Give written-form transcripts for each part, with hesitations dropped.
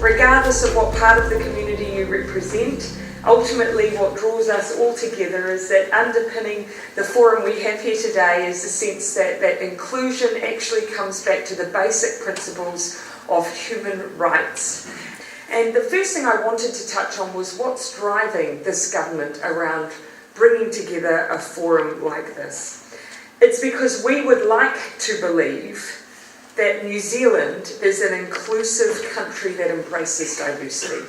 Regardless of what part of the community you represent, ultimately what draws us all together is that underpinning the forum we have here today is the sense that inclusion actually comes back to the basic principles of human rights. And the first thing I wanted to touch on was what's driving this government around bringing together a forum like this. It's because we would like to believe that New Zealand is an inclusive country that embraces diversity.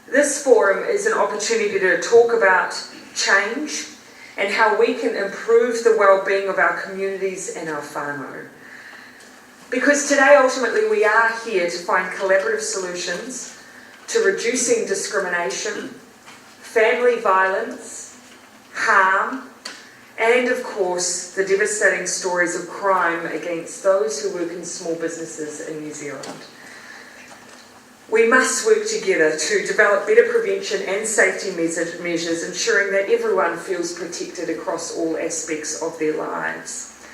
This forum is an opportunity to talk about change and how we can improve the well-being of our communities and our whānau. Because today, ultimately, we are here to find collaborative solutions to reducing discrimination, family violence, harm, and of course, the devastating stories of crime against those who work in small businesses in New Zealand. We must work together to develop better prevention and safety measures, ensuring that everyone feels protected across all aspects of their lives.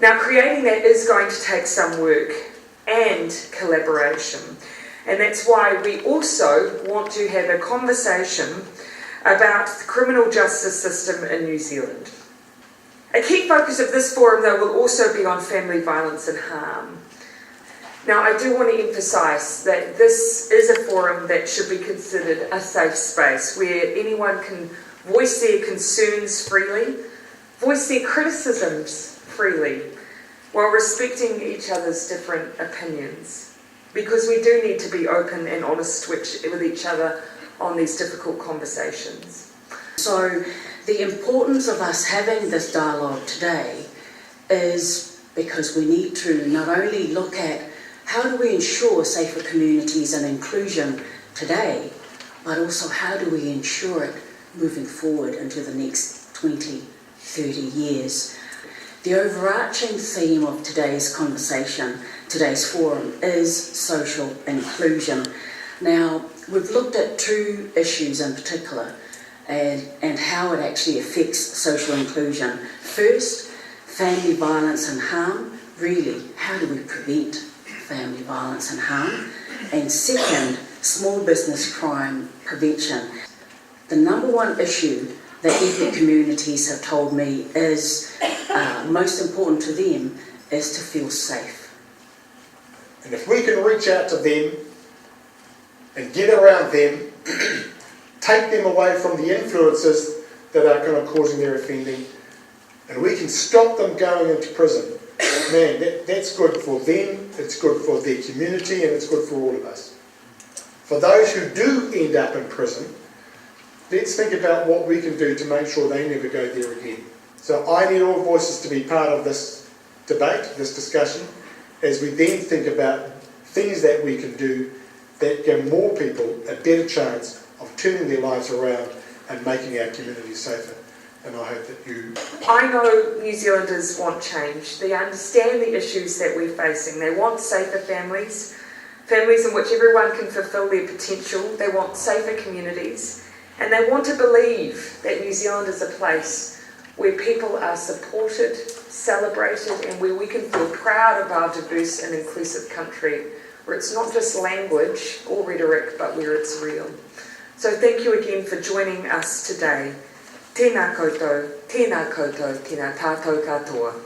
Now, creating that is going to take some work and collaboration, and that's why we also want to have a conversation about the criminal justice system in New Zealand. A key focus of this forum, though, will also be on family violence and harm. Now, I do want to emphasise that this is a forum that should be considered a safe space where anyone can voice their concerns freely, voice their criticisms freely, while respecting each other's different opinions. Because we do need to be open and honest with each other on these difficult conversations. So the importance of us having this dialogue today is because we need to not only look at how do we ensure safer communities and inclusion today, but also how do we ensure it moving forward into the next 20, 30 years. The overarching theme of today's conversation, today's forum, is social inclusion. Now, we've looked at two issues in particular and how it actually affects social inclusion. First, family violence and harm. Really, how do we prevent family violence and harm? And second, small business crime prevention. The number one issue that ethnic communities have told me is most important to them is to feel safe. And if we can reach out to them and get around them, take them away from the influences that are kind of causing their offending, and we can stop them going into prison, man, that's good for them, it's good for their community, and it's good for all of us. For those who do end up in prison, let's think about what we can do to make sure they never go there again. So I need all voices to be part of this debate, this discussion, as we then think about things that we can do that give more people a better chance of turning their lives around and making our communities safer. And I hope that you... I know New Zealanders want change. They understand the issues that we're facing. They want safer families, families in which everyone can fulfil their potential. They want safer communities. And they want to believe that New Zealand is a place where people are supported, celebrated, and where we can feel proud of our diverse and inclusive country, where it's not just language or rhetoric, but where it's real. So thank you again for joining us today. Tēnā koutou, tēnā koutou, tēnā tātou katoa.